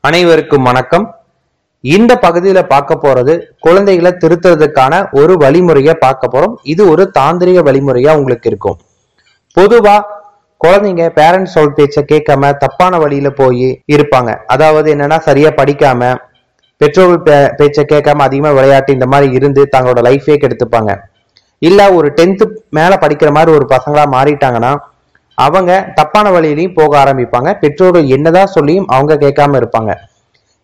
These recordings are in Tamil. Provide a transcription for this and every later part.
அனைவருக்கும் வணக்கம். இந்த பகுதியில பார்க்க போறது குழந்தைகளை திருத்துறதுக்கான ஒரு வழிமுறையை பார்க்க போறோம். இது ஒரு தாந்திரிக வழிமுறையா உங்களுக்கு இருக்கும். பொதுவா குழந்தைங்க பேரண்ட்ஸ் சொல் பேச்ச கேட்காம தப்பான வழியில போய் இருப்பாங்க. அதாவது என்னன்னா, சரியா படிக்காம, பெற்றோர்கள் பேச்ச கேட்காம அதிகமா விளையாட்டு இந்த மாதிரி இருந்து தங்களோட லைஃபே கெடுத்துப்பாங்க. இல்ல ஒரு 10th மேல படிக்கிற மாதிரி ஒரு பசங்களா மாறிட்டாங்கன்னா அவங்க தப்பான வழியிலையும் போக ஆரம்பிப்பாங்க. பெற்றோர்கள் என்னதான் சொல்லியும் அவங்க கேட்காம இருப்பாங்க.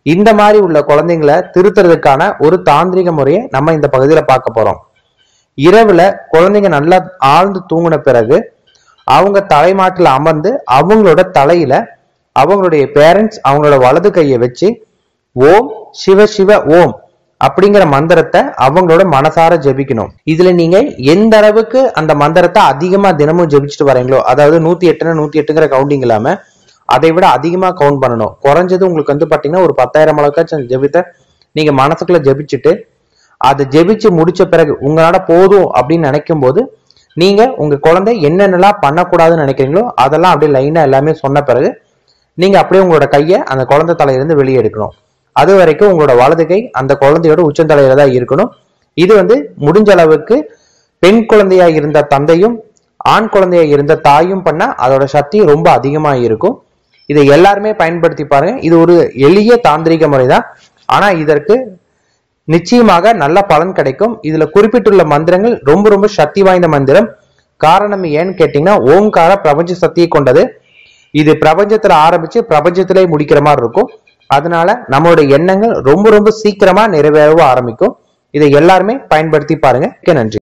இந்த மாதிரி உள்ள குழந்தைங்களை திருத்துறதுக்கான ஒரு தாந்திரிக முறையை நம்ம இந்த பகுதியில பார்க்க போறோம். இரவுல குழந்தைங்க நல்லா ஆழ்ந்து தூங்கின பிறகு அவங்க தலைமாட்டில் அமர்ந்து அவங்களோட தலையில அவங்களுடைய பேரண்ட்ஸ் அவங்களோட வலது கையை வச்சு ஓம் சிவ சிவ ஓம் அப்படிங்கிற மந்திரத்தை அவங்களோட மனசார ஜபிக்கணும். இதுல நீங்க எந்த அளவுக்கு அந்த மந்திரத்தை அதிகமா தினமும் ஜபிச்சுட்டு வரீங்களோ, அதாவது 108 108ங்கிற கவுண்டிங் இல்லாம அதை விட அதிகமா கவுண்ட் பண்ணணும். குறைஞ்சது உங்களுக்கு பாத்தீங்கன்னா ஒரு 10,000 அளவுக்காச்சும் ஜபித்த நீங்க மனசுக்குள்ள ஜபிச்சுட்டு அதை ஜபிச்சு முடிச்ச பிறகு உங்களால போதும் அப்படின்னு நினைக்கும் போது நீங்க உங்க குழந்தை என்னென்னலாம் பண்ணக்கூடாதுன்னு நினைக்கிறீங்களோ அதெல்லாம் அப்படியே லைனா எல்லாமே சொன்ன பிறகு நீங்க அப்படியே உங்களோட கையை அந்த குழந்தை தலையிலிருந்து வெளியே எடுக்கணும். அது வரைக்கும் உங்களோட வலது கை அந்த குழந்தையோட உச்சந்தலையில தான் இருக்கணும். இது முடிஞ்ச அளவுக்கு பெண் குழந்தையா இருந்த தந்தையும் ஆண் குழந்தையா இருந்த தாயும் பண்ண அதோட சக்தி ரொம்ப அதிகமா இருக்கும். இதை எல்லாருமே பயன்படுத்தி பாருங்க. இது ஒரு எளிய தாந்திரிக முறைதான், ஆனா இதற்கு நிச்சயமாக நல்ல பலன் கிடைக்கும். இதுல குறிப்பிட்டுள்ள மந்திரங்கள் ரொம்ப ரொம்ப சக்தி வாய்ந்த மந்திரம். காரணம் ஏன்னு கேட்டீங்கன்னா, ஓம்கார பிரபஞ்ச சக்தியை கொண்டது. இது பிரபஞ்சத்துல ஆரம்பிச்சு பிரபஞ்சத்திலே முடிக்கிற மாதிரி இருக்கும். அதனால நம்மளோட எண்ணங்கள் ரொம்ப ரொம்ப சீக்கிரமா நிறைவேற ஆரம்பிக்கும். இதை எல்லாருமே பயன்படுத்தி பாருங்க. நன்றி.